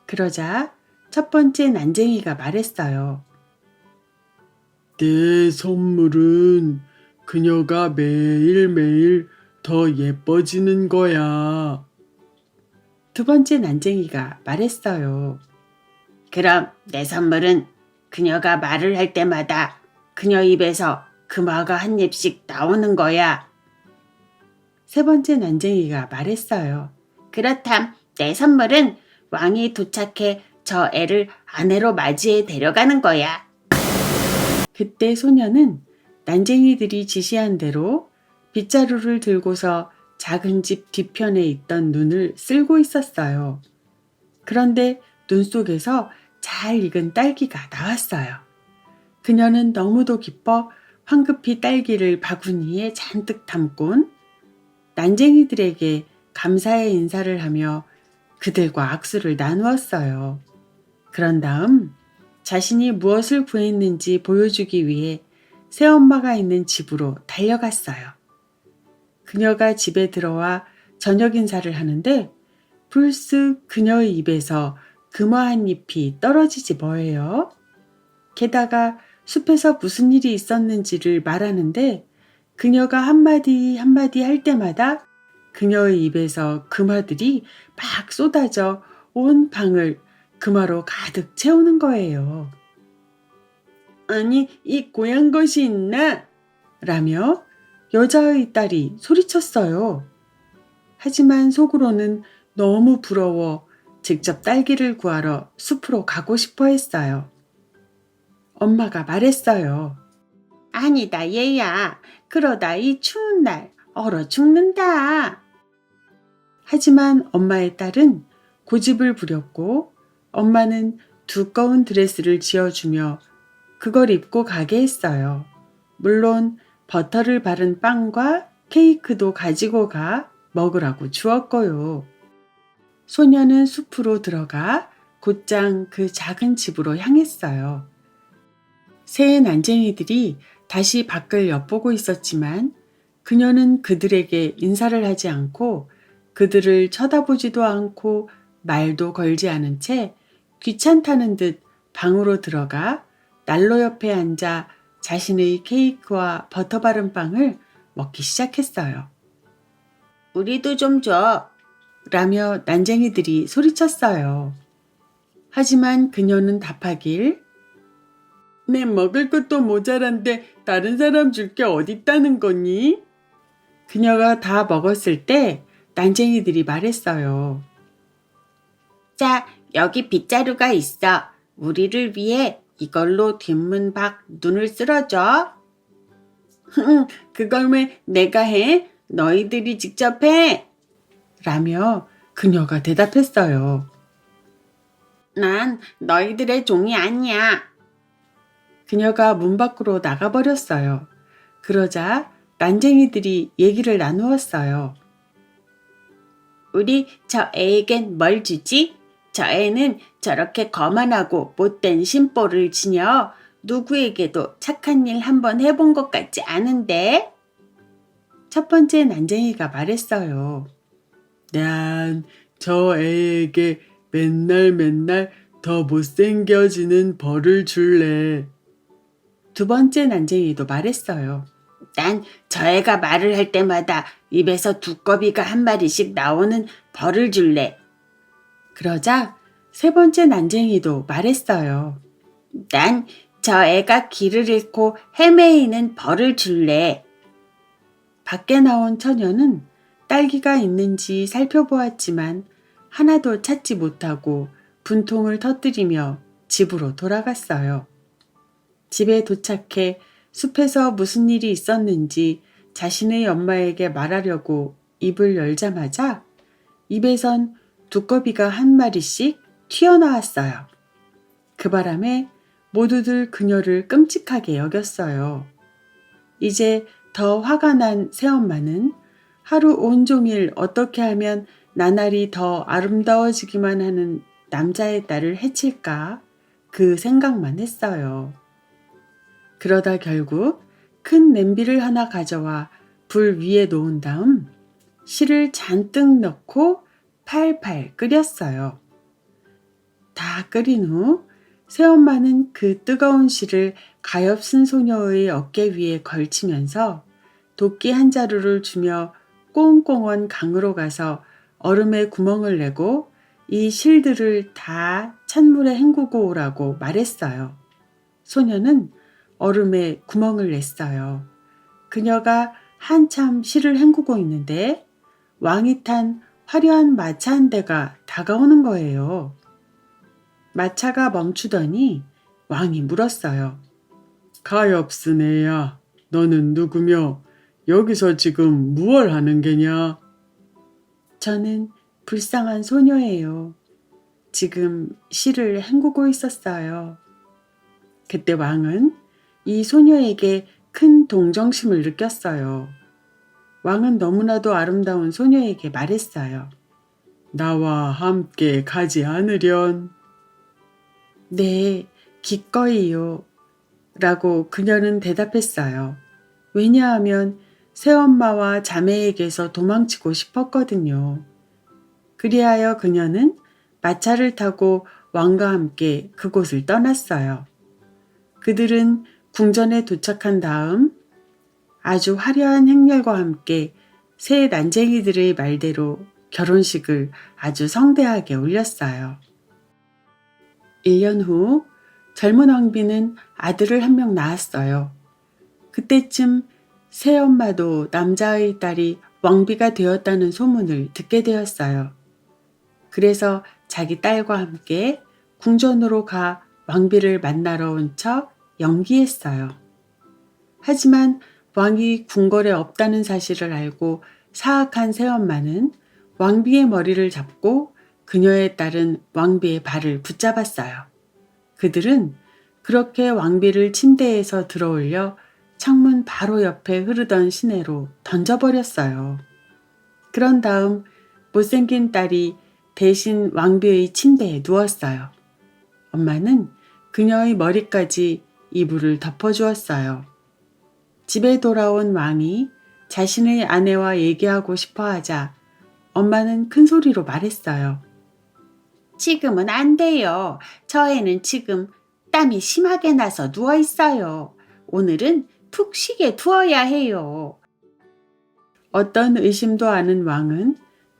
그러자 첫 번째 난쟁이가 말했어요. 내 선물은 그녀가 매일매일 더 예뻐지는 거야. 두 번째 난쟁이가 말했어요. 그럼 내 선물은 그녀가 말을 할 때마다 그녀 입에서 금화가 한 입씩 나오는 거야. 세 번째 난쟁이가 말했어요. 그렇담 내 선물은 왕이 도착해 저 애를 아내로 맞이해 데려가는 거야. 그때 소녀는 난쟁이들이 지시한 대로 빗자루를 들고서 작은 집 뒤편에 있던 눈을 쓸고 있었어요. 그런데 눈 속에서 잘 익은 딸기가 나왔어요. 그녀는 너무도 기뻐 황급히 딸기를 바구니에 잔뜩 담곤 난쟁이들에게 감사의 인사를 하며 그들과 악수를 나누었어요. 그런 다음 자신이 무엇을 구했는지 보여주기 위해 새엄마가 있는 집으로 달려갔어요. 그녀가 집에 들어와 저녁 인사를 하는데 불쑥 그녀의 입에서 금화 한 잎이 떨어지지 뭐예요. 게다가 숲에서 무슨 일이 있었는지를 말하는데 그녀가 한마디 한마디 할 때마다 그녀의 입에서 금화들이 막 쏟아져 온 방을 금화로 가득 채우는 거예요. 아니, 이 고얀 것이 있나? 라며 여자의 딸이 소리쳤어요. 하지만 속으로는 너무 부러워 직접 딸기를 구하러 숲으로 가고 싶어 했어요. 엄마가 말했어요. 아니다 얘야. 그러다 이 추운 날 얼어 죽는다. 하지만 엄마의 딸은 고집을 부렸고 엄마는 두꺼운 드레스를 지어주며 그걸 입고 가게 했어요. 물론 버터를 바른 빵과 케이크도 가지고 가 먹으라고 주었고요. 소녀는 숲으로 들어가 곧장 그 작은 집으로 향했어요. 새 난쟁이들이 다시 밖을 엿보고 있었지만 그녀는 그들에게 인사를 하지 않고 그들을 쳐다보지도 않고 말도 걸지 않은 채 귀찮다는 듯 방으로 들어가 난로 옆에 앉아 자신의 케이크와 버터 바른 빵을 먹기 시작했어요. 우리도 좀 줘. 라며 난쟁이들이 소리쳤어요. 하지만 그녀는 답하길 내 먹을 것도 모자란데 다른 사람 줄 게 어딨다는 거니? 그녀가 다 먹었을 때 난쟁이들이 말했어요. 자, 여기 빗자루가 있어. 우리를 위해 이걸로 뒷문 밖 눈을 쓸어줘. 그걸 왜 내가 해? 너희들이 직접 해! 라며 그녀가 대답했어요. 난 너희들의 종이 아니야. 그녀가 문 밖으로 나가버렸어요. 그러자 난쟁이들이 얘기를 나누었어요. 우리 저 애에겐 뭘 주지? 저 애는 저렇게 거만하고 못된 심보를 지녀 누구에게도 착한 일 한번 해본 것 같지 않은데? 첫 번째 난쟁이가 말했어요. 난 저 애에게 맨날 더 못생겨지는 벌을 줄래. 두 번째 난쟁이도 말했어요. 난 저 애가 말을 할 때마다 입에서 두꺼비가 한 마리씩 나오는 벌을 줄래. 그러자 세 번째 난쟁이도 말했어요. 난 저 애가 길을 잃고 헤매이는 벌을 줄래. 밖에 나온 처녀는 딸기가 있는지 살펴보았지만 하나도 찾지 못하고 분통을 터뜨리며 집으로 돌아갔어요. 집에 도착해 숲에서 무슨 일이 있었는지 자신의 엄마에게 말하려고 입을 열자마자 입에선 두꺼비가 한 마리씩 튀어나왔어요. 그 바람에 모두들 그녀를 끔찍하게 여겼어요. 이제 더 화가 난 새엄마는 하루 온종일 어떻게 하면 나날이 더 아름다워지기만 하는 남자의 딸을 해칠까 그 생각만 했어요. 그러다 결국 큰 냄비를 하나 가져와 불 위에 놓은 다음 실을 잔뜩 넣고 팔팔 끓였어요. 다 끓인 후 새엄마는 그 뜨거운 실을 가엾은 소녀의 어깨 위에 걸치면서 도끼 한 자루를 주며 꽁꽁언 강으로 가서 얼음에 구멍을 내고 이 실들을 다 찬물에 헹구고 오라고 말했어요. 소녀는 얼음에 구멍을 냈어요. 그녀가 한참 실을 헹구고 있는데 왕이 탄 화려한 마차 한 대가 다가오는 거예요. 마차가 멈추더니 왕이 물었어요. 가엾은 애야, 너는 누구며 여기서 지금 무얼 하는 게냐? 저는 불쌍한 소녀예요. 지금 실을 헹구고 있었어요. 그때 왕은 이 소녀에게 큰 동정심을 느꼈어요. 왕은 너무나도 아름다운 소녀에게 말했어요. 나와 함께 가지 않으련? 네, 기꺼이요. 라고 그녀는 대답했어요. 왜냐하면 새엄마와 자매에게서 도망치고 싶었거든요. 그리하여 그녀는 마차를 타고 왕과 함께 그곳을 떠났어요. 그들은 궁전에 도착한 다음 아주 화려한 행렬과 함께 새 난쟁이들의 말대로 결혼식을 아주 성대하게 올렸어요. 1년 후 젊은 왕비는 아들을 한 명 낳았어요. 그때쯤 새엄마도 남자의 딸이 왕비가 되었다는 소문을 듣게 되었어요. 그래서 자기 딸과 함께 궁전으로 가 왕비를 만나러 온 척 연기했어요. 하지만 왕이 궁궐에 없다는 사실을 알고 사악한 새엄마는 왕비의 머리를 잡고 그녀의 딸은 왕비의 발을 붙잡았어요. 그들은 그렇게 왕비를 침대에서 들어올려 창문 바로 옆에 흐르던 시내로 던져버렸어요. 그런 다음 못생긴 딸이 대신 왕비의 침대에 누웠어요. 엄마는 그녀의 머리까지 이불을 덮어주었어요. 집에 돌아온 왕이 자신의 아내와 얘기하고 싶어 하자 엄마는 큰 소리로 말했어요. 지금은 안 돼요. 저 애는 지금 땀이 심하게 나서 누워 있어요. 오늘은 푹 쉬게 두어야 해요. 어떤 의심도 않은 왕은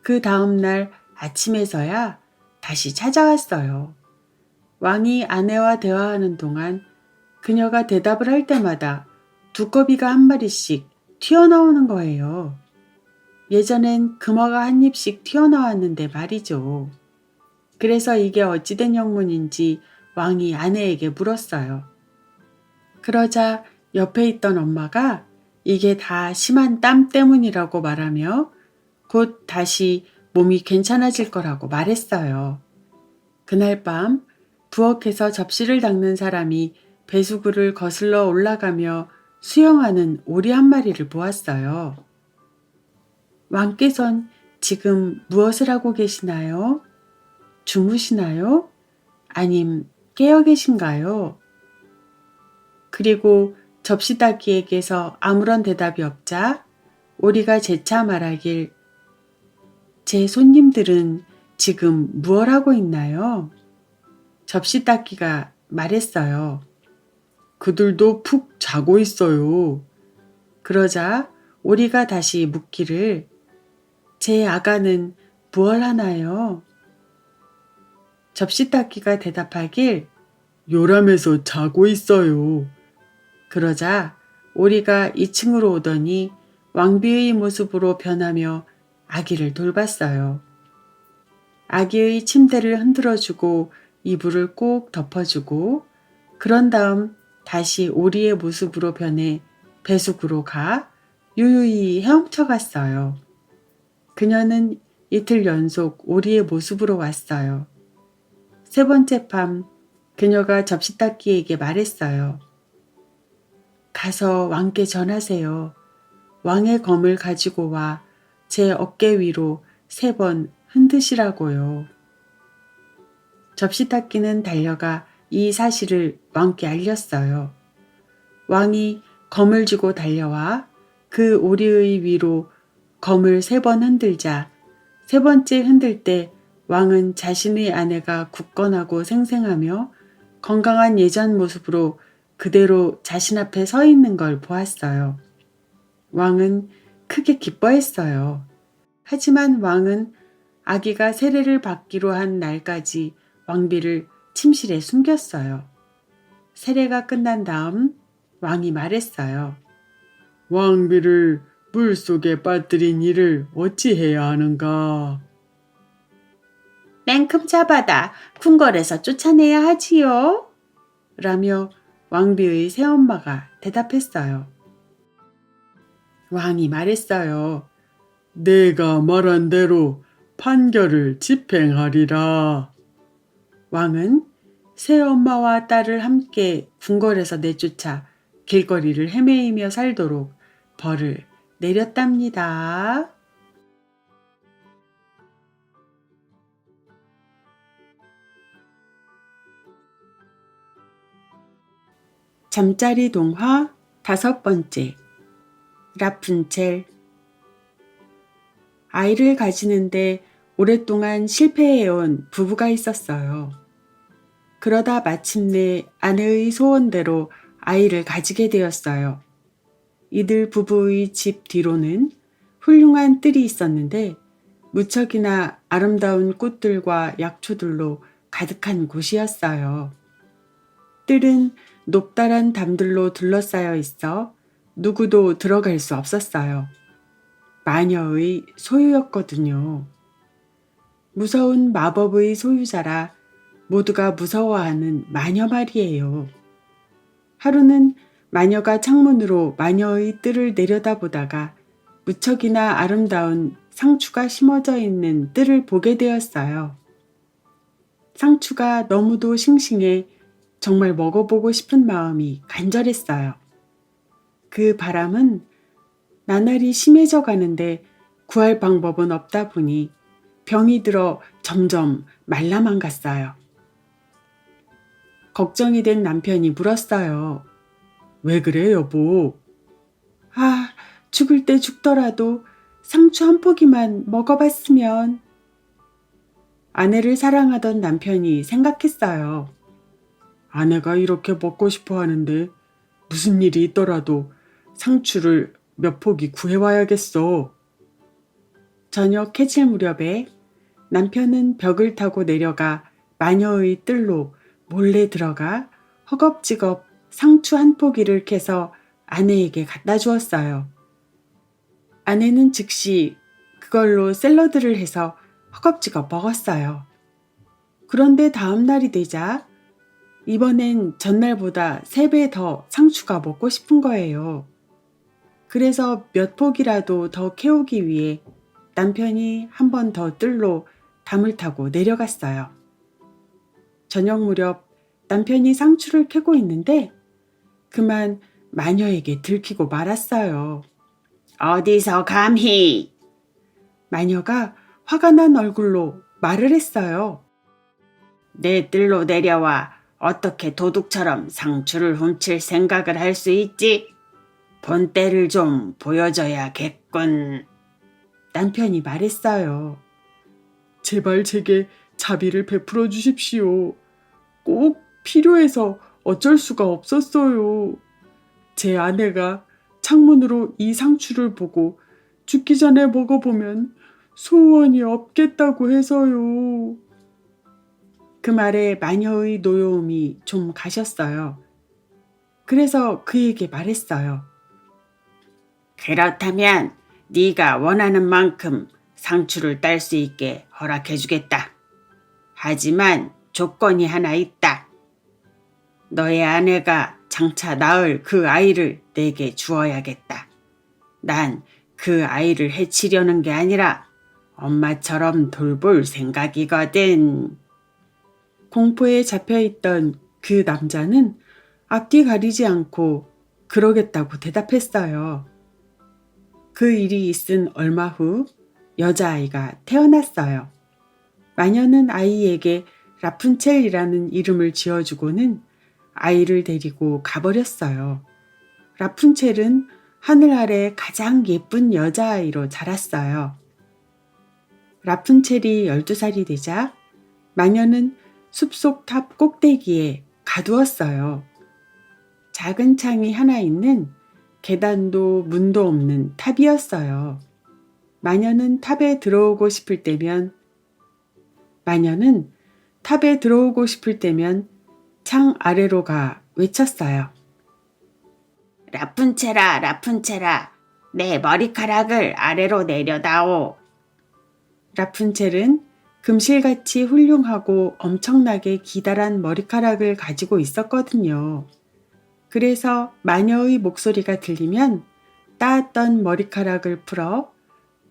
그 다음날 아침에서야 다시 찾아왔어요. 왕이 아내와 대화하는 동안 그녀가 대답을 할 때마다 두꺼비가 한 마리씩 튀어나오는 거예요. 예전엔 금어가 한 입씩 튀어나왔는데 말이죠. 그래서 이게 어찌된 형문인지 왕이 아내에게 물었어요. 그러자 옆에 있던 엄마가 이게 다 심한 땀 때문이라고 말하며 곧 다시 몸이 괜찮아질 거라고 말했어요. 그날 밤 부엌에서 접시를 닦는 사람이 배수구를 거슬러 올라가며 수영하는 오리 한 마리를 보았어요. 왕께선 지금 무엇을 하고 계시나요? 주무시나요? 아님 깨어 계신가요? 그리고 접시 닦기에게서 아무런 대답이 없자 오리가 재차 말하길 제 손님들은 지금 무얼 하고 있나요? 접시 닦기가 말했어요. 그들도 푹 자고 있어요. 그러자 오리가 다시 묻기를 제 아가는 무얼 하나요? 접시 닦기가 대답하길 요람에서 자고 있어요. 그러자 오리가 2층으로 오더니 왕비의 모습으로 변하며 아기를 돌봤어요. 아기의 침대를 흔들어주고 이불을 꼭 덮어주고 그런 다음 다시 오리의 모습으로 변해 배수구로 가 유유히 헤엄쳐 갔어요. 그녀는 이틀 연속 오리의 모습으로 왔어요. 세 번째 밤 그녀가 접시 닦기에게 말했어요. 가서 왕께 전하세요. 왕의 검을 가지고 와 제 어깨 위로 3번 흔드시라고요. 접시 닦기는 달려가 이 사실을 왕께 알렸어요. 왕이 검을 쥐고 달려와 그 오리의 위로 검을 3번 흔들자 3번째 흔들 때 왕은 자신의 아내가 굳건하고 생생하며 건강한 예전 모습으로 그대로 자신 앞에 서 있는 걸 보았어요. 왕은 크게 기뻐했어요. 하지만 왕은 아기가 세례를 받기로 한 날까지 왕비를 침실에 숨겼어요. 세례가 끝난 다음 왕이 말했어요. 왕비를 물속에 빠뜨린 일을 어찌해야 하는가? 냉큼 잡아다 궁궐에서 쫓아내야 하지요. 라며 왕비의 새엄마가 대답했어요. 왕이 말했어요. 내가 말한 대로 판결을 집행하리라. 왕은 새엄마와 딸을 함께 궁궐에서 내쫓아 길거리를 헤매이며 살도록 벌을 내렸답니다. 잠자리 동화 5번째 라푼첼. 아이를 가지는데 오랫동안 실패해온 부부가 있었어요. 그러다 마침내 아내의 소원대로 아이를 가지게 되었어요. 이들 부부의 집 뒤로는 훌륭한 뜰이 있었는데 무척이나 아름다운 꽃들과 약초들로 가득한 곳이었어요. 뜰은 높다란 담들로 둘러싸여 있어 누구도 들어갈 수 없었어요. 마녀의 소유였거든요. 무서운 마법의 소유자라 모두가 무서워하는 마녀 말이에요. 하루는 마녀가 창문으로 마녀의 뜰을 내려다보다가 무척이나 아름다운 상추가 심어져 있는 뜰을 보게 되었어요. 상추가 너무도 싱싱해 정말 먹어보고 싶은 마음이 간절했어요. 그 바람은 나날이 심해져 가는데 구할 방법은 없다 보니 병이 들어 점점 말라만 갔어요. 걱정이 된 남편이 물었어요. 왜 그래, 여보? 아, 죽을 때 죽더라도 상추 한 포기만 먹어봤으면. 아내를 사랑하던 남편이 생각했어요. 아내가 이렇게 먹고 싶어 하는데 무슨 일이 있더라도 상추를 몇 포기 구해와야겠어. 저녁 해질 무렵에 남편은 벽을 타고 내려가 마녀의 뜰로 몰래 들어가 허겁지겁 상추 한 포기를 캐서 아내에게 갖다 주었어요. 아내는 즉시 그걸로 샐러드를 해서 허겁지겁 먹었어요. 그런데 다음 날이 되자 이번엔 전날보다 3배 더 상추가 먹고 싶은 거예요. 그래서 몇 포기라도 더 캐오기 위해 남편이 한 번 더 뜰로 담을 타고 내려갔어요. 저녁 무렵 남편이 상추를 캐고 있는데 그만 마녀에게 들키고 말았어요. 어디서 감히? 마녀가 화가 난 얼굴로 말을 했어요. 내 뜰로 내려와 어떻게 도둑처럼 상추를 훔칠 생각을 할 수 있지? 본때를 좀 보여줘야겠군. 남편이 말했어요. 제발 제게 자비를 베풀어 주십시오. 꼭 필요해서 어쩔 수가 없었어요. 제 아내가 창문으로 이 상추를 보고 죽기 전에 먹어보면 소원이 없겠다고 해서요. 그 말에 마녀의 노여움이 좀 가셨어요. 그래서 그에게 말했어요. 그렇다면 네가 원하는 만큼 상추를 딸 수 있게 허락해 주겠다. 하지만 조건이 하나 있다. 너의 아내가 장차 낳을 그 아이를 내게 주어야겠다. 난 그 아이를 해치려는 게 아니라 엄마처럼 돌볼 생각이거든. 공포에 잡혀있던 그 남자는 앞뒤 가리지 않고 그러겠다고 대답했어요. 그 일이 있은 얼마 후 여자아이가 태어났어요. 마녀는 아이에게 라푼첼이라는 이름을 지어주고는 아이를 데리고 가버렸어요. 라푼첼은 하늘 아래 가장 예쁜 여자아이로 자랐어요. 라푼첼이 12살이 되자 마녀는 숲속 탑 꼭대기에 가두었어요. 작은 창이 하나 있는 계단도 문도 없는 탑이었어요. 마녀는 탑에 들어오고 싶을 때면 창 아래로 가 외쳤어요. 라푼첼아, 라푼첼아, 내 머리카락을 아래로 내려다오. 라푼첼은 금실같이 훌륭하고 엄청나게 기다란 머리카락을 가지고 있었거든요. 그래서 마녀의 목소리가 들리면 따았던 머리카락을 풀어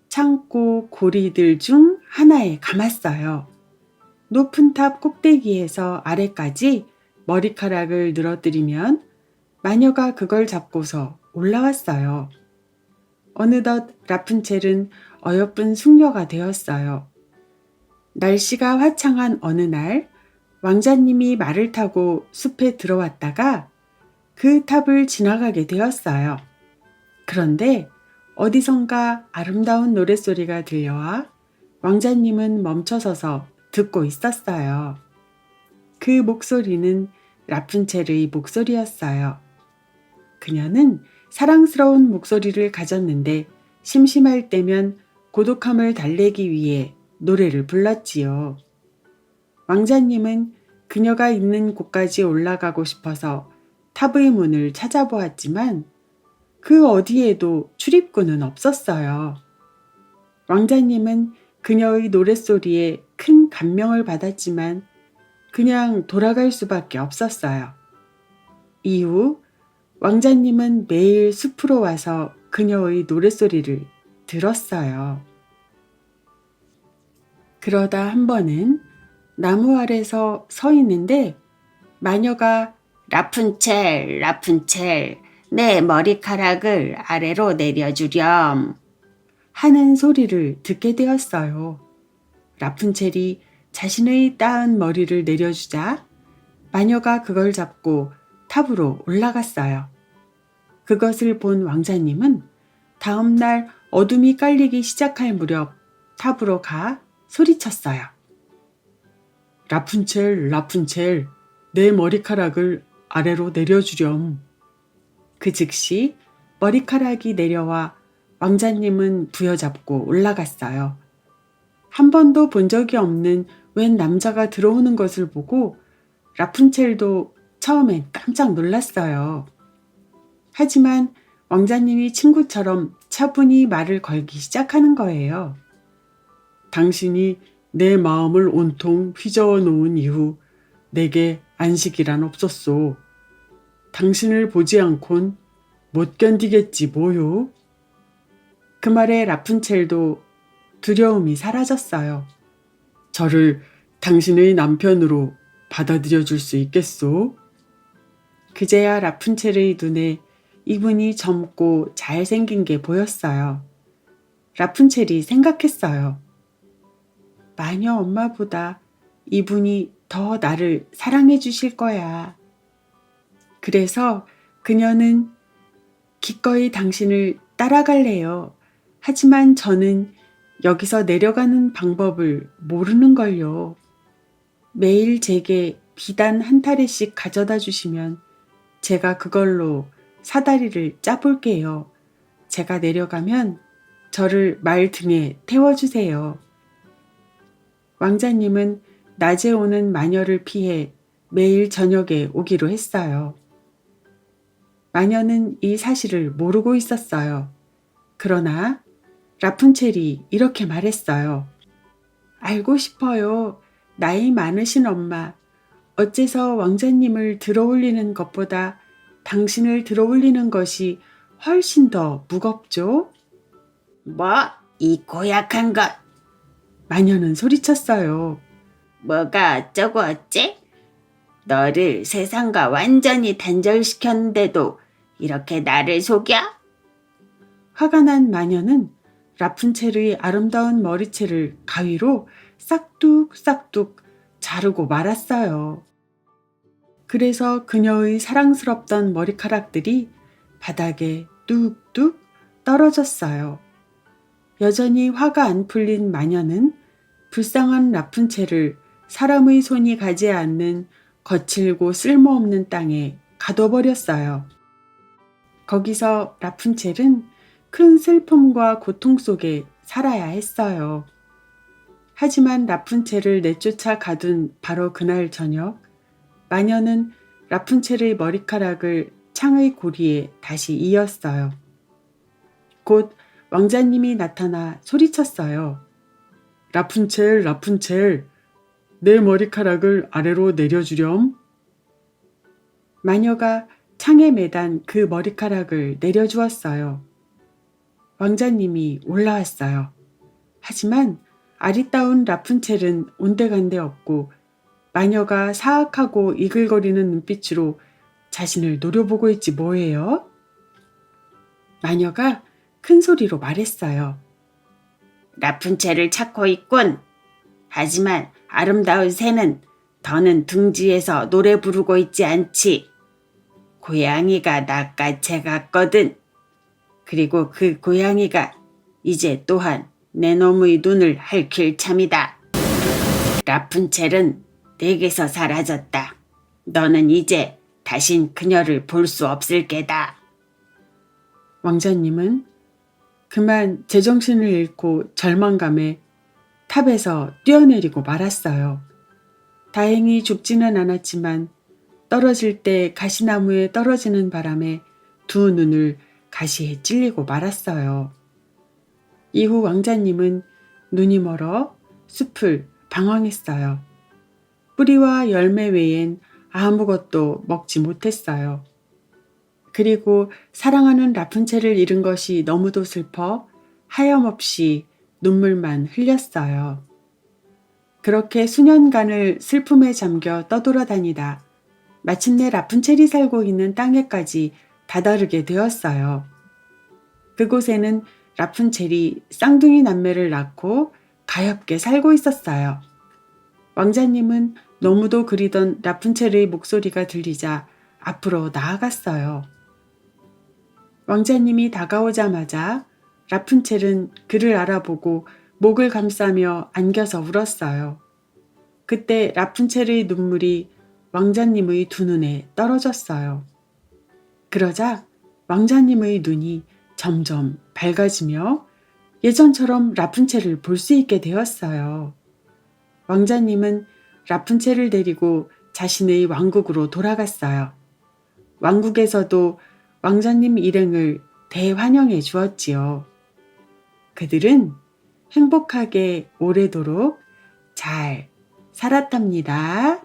창고 고리들 중 하나에 감았어요. 높은 탑 꼭대기에서 아래까지 머리카락을 늘어뜨리면 마녀가 그걸 잡고서 올라왔어요. 어느덧 라푼첼은 어여쁜 숙녀가 되었어요. 날씨가 화창한 어느 날 왕자님이 말을 타고 숲에 들어왔다가 그 탑을 지나가게 되었어요. 그런데 어디선가 아름다운 노랫소리가 들려와 왕자님은 멈춰서서 듣고 있었어요. 그 목소리는 라푼첼의 목소리였어요. 그녀는 사랑스러운 목소리를 가졌는데 심심할 때면 고독함을 달래기 위해 노래를 불렀지요. 왕자님은 그녀가 있는 곳까지 올라가고 싶어서 탑의 문을 찾아보았지만 그 어디에도 출입구는 없었어요. 왕자님은 그녀의 노랫소리에 큰 감명을 받았지만 그냥 돌아갈 수밖에 없었어요. 이후 왕자님은 매일 숲으로 와서 그녀의 노랫소리를 들었어요. 그러다 한 번은 나무 아래서 서 있는데 마녀가 라푼첼, 라푼첼, 내 머리카락을 아래로 내려주렴. 하는 소리를 듣게 되었어요. 라푼첼이 자신의 따은 머리를 내려주자 마녀가 그걸 잡고 탑으로 올라갔어요. 그것을 본 왕자님은 다음 날 어둠이 깔리기 시작할 무렵 탑으로 가 소리쳤어요. 라푼첼, 라푼첼, 내 머리카락을 아래로 내려주렴. 그 즉시 머리카락이 내려와 왕자님은 부여잡고 올라갔어요. 한 번도 본 적이 없는 웬 남자가 들어오는 것을 보고 라푼첼도 처음엔 깜짝 놀랐어요. 하지만 왕자님이 친구처럼 차분히 말을 걸기 시작하는 거예요. 당신이 내 마음을 온통 휘저어 놓은 이후 내게 안식이란 없었소. 당신을 보지 않곤 못 견디겠지 뭐요. 그 말에 라푼첼도 두려움이 사라졌어요. 저를 당신의 남편으로 받아들여 줄 수 있겠소? 그제야 라푼첼의 눈에 이분이 젊고 잘생긴 게 보였어요. 라푼첼이 생각했어요. 마녀 엄마보다 이분이 더 나를 사랑해 주실 거야. 그래서 그녀는 기꺼이 당신을 따라갈래요. 하지만 저는 여기서 내려가는 방법을 모르는걸요. 매일 제게 비단 한 타래씩 가져다 주시면 제가 그걸로 사다리를 짜볼게요. 제가 내려가면 저를 말 등에 태워주세요. 왕자님은 낮에 오는 마녀를 피해 매일 저녁에 오기로 했어요. 마녀는 이 사실을 모르고 있었어요. 그러나 라푼첼이 이렇게 말했어요. 알고 싶어요. 나이 많으신 엄마. 어째서 왕자님을 들어올리는 것보다 당신을 들어올리는 것이 훨씬 더 무겁죠? 뭐? 이 고약한 것. 마녀는 소리쳤어요. 뭐가 어쩌고 어째? 너를 세상과 완전히 단절시켰는데도 이렇게 나를 속여? 화가 난 마녀는 라푼첼의 아름다운 머리채를 가위로 싹둑싹둑 자르고 말았어요. 그래서 그녀의 사랑스럽던 머리카락들이 바닥에 뚝뚝 떨어졌어요. 여전히 화가 안 풀린 마녀는 불쌍한 라푼첼을 사람의 손이 가지 않는 거칠고 쓸모없는 땅에 가둬버렸어요. 거기서 라푼첼은 큰 슬픔과 고통 속에 살아야 했어요. 하지만 라푼첼을 내쫓아 가둔 바로 그날 저녁, 마녀는 라푼첼의 머리카락을 창의 고리에 다시 이었어요. 곧 왕자님이 나타나 소리쳤어요. 라푼첼, 라푼첼, 내 머리카락을 아래로 내려주렴. 마녀가 창에 매단 그 머리카락을 내려주었어요. 왕자님이 올라왔어요. 하지만 아리따운 라푼첼은 온데간데 없고 마녀가 사악하고 이글거리는 눈빛으로 자신을 노려보고 있지 뭐예요? 마녀가 큰 소리로 말했어요. 라푼첼을 찾고 있군. 하지만 아름다운 새는 더는 둥지에서 노래 부르고 있지 않지. 고양이가 낚아채 갔거든. 그리고 그 고양이가 이제 또한 내 놈의 눈을 핥힐 참이다. 라푼첼은 내게서 사라졌다. 너는 이제 다신 그녀를 볼 수 없을 게다. 왕자님은 그만 제정신을 잃고 절망감에 탑에서 뛰어내리고 말았어요. 다행히 죽지는 않았지만 떨어질 때 가시나무에 떨어지는 바람에 두 눈을 가시에 찔리고 말았어요. 이후 왕자님은 눈이 멀어 숲을 방황했어요. 뿌리와 열매 외엔 아무것도 먹지 못했어요. 그리고 사랑하는 라푼첼을 잃은 것이 너무도 슬퍼 하염없이 눈물만 흘렸어요. 그렇게 수년간을 슬픔에 잠겨 떠돌아다니다 마침내 라푼첼이 살고 있는 땅에까지 다다르게 되었어요. 그곳에는 라푼첼이 쌍둥이 남매를 낳고 가엾게 살고 있었어요. 왕자님은 너무도 그리던 라푼첼의 목소리가 들리자 앞으로 나아갔어요. 왕자님이 다가오자마자 라푼첼은 그를 알아보고 목을 감싸며 안겨서 울었어요. 그때 라푼첼의 눈물이 왕자님의 두 눈에 떨어졌어요. 그러자 왕자님의 눈이 점점 밝아지며 예전처럼 라푼첼을 볼 수 있게 되었어요. 왕자님은 라푼첼을 데리고 자신의 왕국으로 돌아갔어요. 왕국에서도 왕자님 일행을 대환영해 주었지요. 그들은 행복하게 오래도록 잘 살았답니다.